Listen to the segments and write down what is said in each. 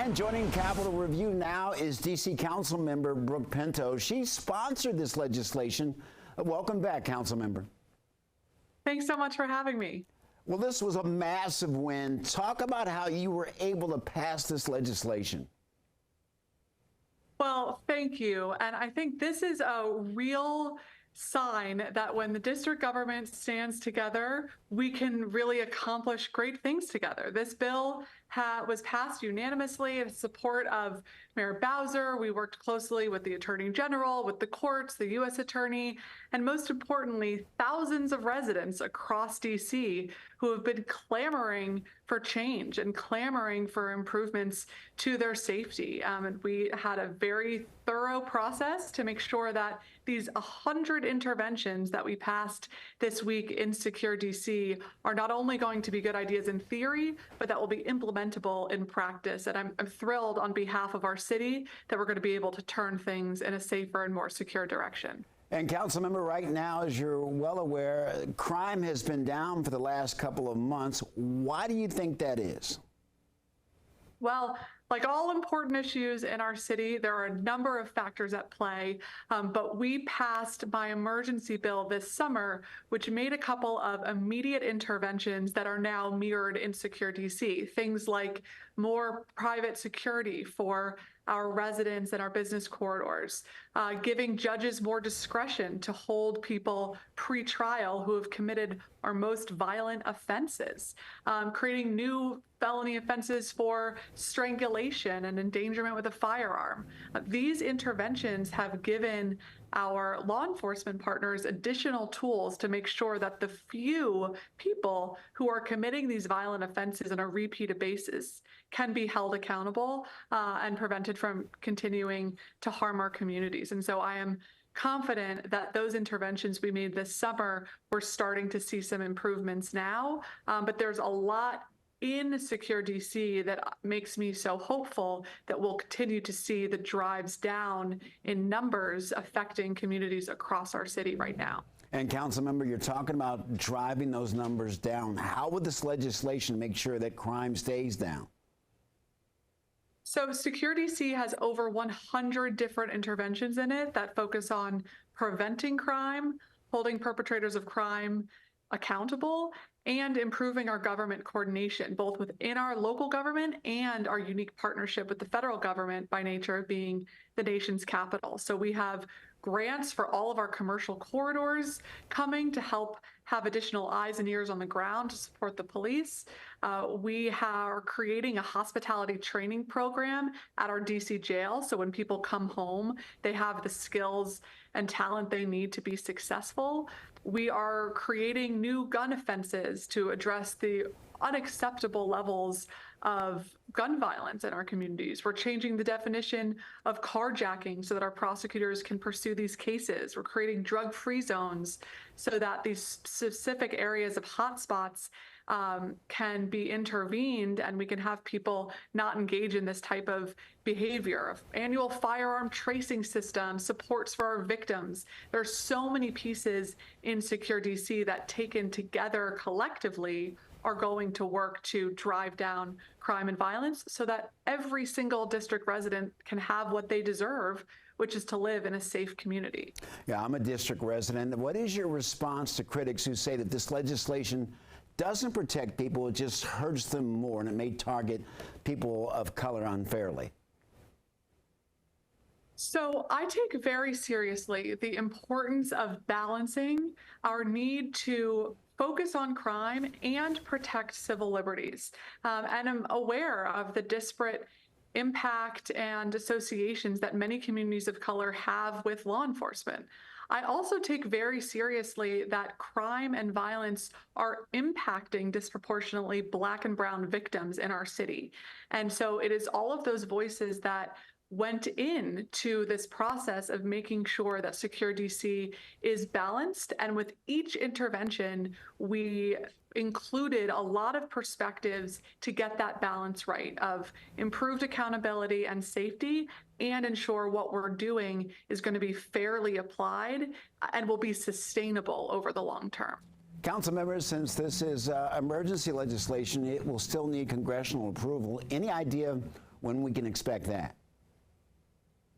And joining Capitol Review now is D.C. Council Member Brooke Pinto. She sponsored this legislation. Welcome back, Council Member. Thanks so much for having me. Well, this was a massive win. Talk about how you were able to pass this legislation. Well, thank you. And I think this is a real sign that when the district government stands together, we can really accomplish great things together. This bill was passed unanimously in support of Mayor Bowser. We worked closely with the Attorney General, with the courts, the U.S. Attorney, and most importantly, thousands of residents across D.C. who have been clamoring for change and clamoring for improvements to their safety. And we had a very thorough process to make sure that these 100 interventions that we passed this week in Secure DC are not only going to be good ideas in theory, but that will be implementable in practice. And I'm thrilled on behalf of our city that we're going to be able to turn things in a safer and more secure direction. And Councilmember, right now, as you're well aware, crime has been down for the last couple of months. Why do you think that is? Well, like all important issues in our city, there are a number of factors at play, but we passed my emergency bill this summer, which made a couple of immediate interventions that are now mirrored in Secure DC. Things like more private security for our residents and our business corridors, giving judges more discretion to hold people pre-trial who have committed our most violent offenses, creating new felony offenses for strangulation and endangerment with a firearm. These interventions have given our law enforcement partners additional tools to make sure that the few people who are committing these violent offenses on a repeated basis can be held accountable and prevented from continuing to harm our communities. And so I am confident that those interventions we made this summer, we're starting to see some improvements now, but there's a lot in Secure DC that makes me so hopeful that we'll continue to see the drives down in numbers affecting communities across our city right now. And Councilmember, you're talking about driving those numbers down. How would this legislation make sure that crime stays down? So Secure DC has over 100 different interventions in it that focus on preventing crime, holding perpetrators of crime accountable, and improving our government coordination, both within our local government and our unique partnership with the federal government by nature of being the nation's capital. So we have grants for all of our commercial corridors coming to help have additional eyes and ears on the ground to support the police. We are creating a hospitality training program at our DC jail. So when people come home, they have the skills and talent they need to be successful. We are creating new gun offenses to address the unacceptable levels of gun violence in our communities. We're changing the definition of carjacking so that our prosecutors can pursue these cases. We're creating drug-free zones so that these specific areas of hotspots can be intervened and we can have people not engage in this type of behavior. Annual firearm tracing system, supports for our victims. There are so many pieces in Secure DC that taken together collectively are going to work to drive down crime and violence so that every single district resident can have what they deserve, which is to live in a safe community. Yeah, I'm a district resident. What is your response to critics who say that this legislation doesn't protect people, it just hurts them more, and it may target people of color unfairly? So I take very seriously the importance of balancing our need to focus on crime and protect civil liberties. And I'm aware of the disparate impact and associations that many communities of color have with law enforcement. I also take very seriously that crime and violence are impacting disproportionately Black and brown victims in our city. And so it is all of those voices that went into this process of making sure that Secure DC is balanced. And with each intervention, we included a lot of perspectives to get that balance right of improved accountability and safety and ensure what we're doing is going to be fairly applied and will be sustainable over the long term. Council members, since this is emergency legislation, it will still need congressional approval. Any idea when we can expect that?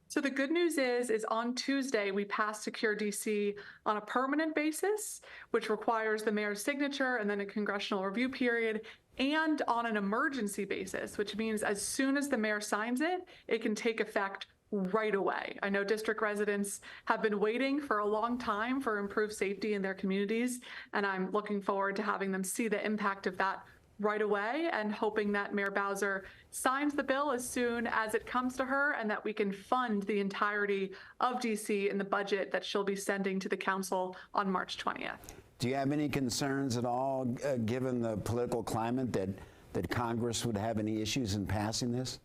So the good news is on Tuesday, we passed Secure DC on a permanent basis, which requires the mayor's signature and then a congressional review period, and on an emergency basis, which means as soon as the mayor signs it, it can take effect right away. I know district residents have been waiting for a long time for improved safety in their communities, and I'm looking forward to having them see the impact of that right away and hoping that Mayor Bowser signs the bill as soon as it comes to her and that we can fund the entirety of DC in the budget that she'll be sending to the council on March 20th. Do you have any concerns at all, given the political climate, that Congress would have any issues in passing this?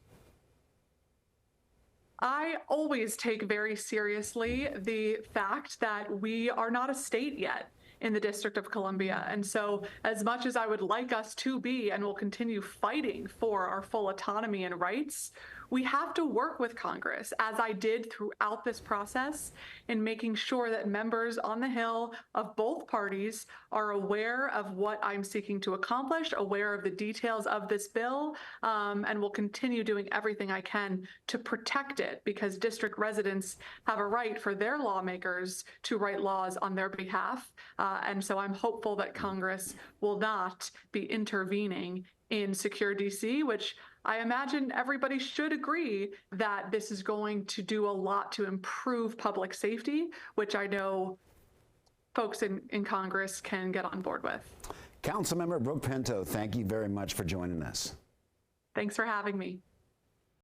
I always take very seriously the fact that we are not a state yet in the District of Columbia. And so as much as I would like us to be and will continue fighting for our full autonomy and rights, we have to work with Congress, as I did throughout this process, in making sure that members on the Hill of both parties are aware of what I'm seeking to accomplish, aware of the details of this bill, and will continue doing everything I can to protect it, because district residents have a right for their lawmakers to write laws on their behalf. And so I'm hopeful that Congress will not be intervening in Secure DC, which I imagine everybody should agree that this is going to do a lot to improve public safety, which I know folks in Congress can get on board with. Councilmember Brooke Pinto, thank you very much for joining us. Thanks for having me.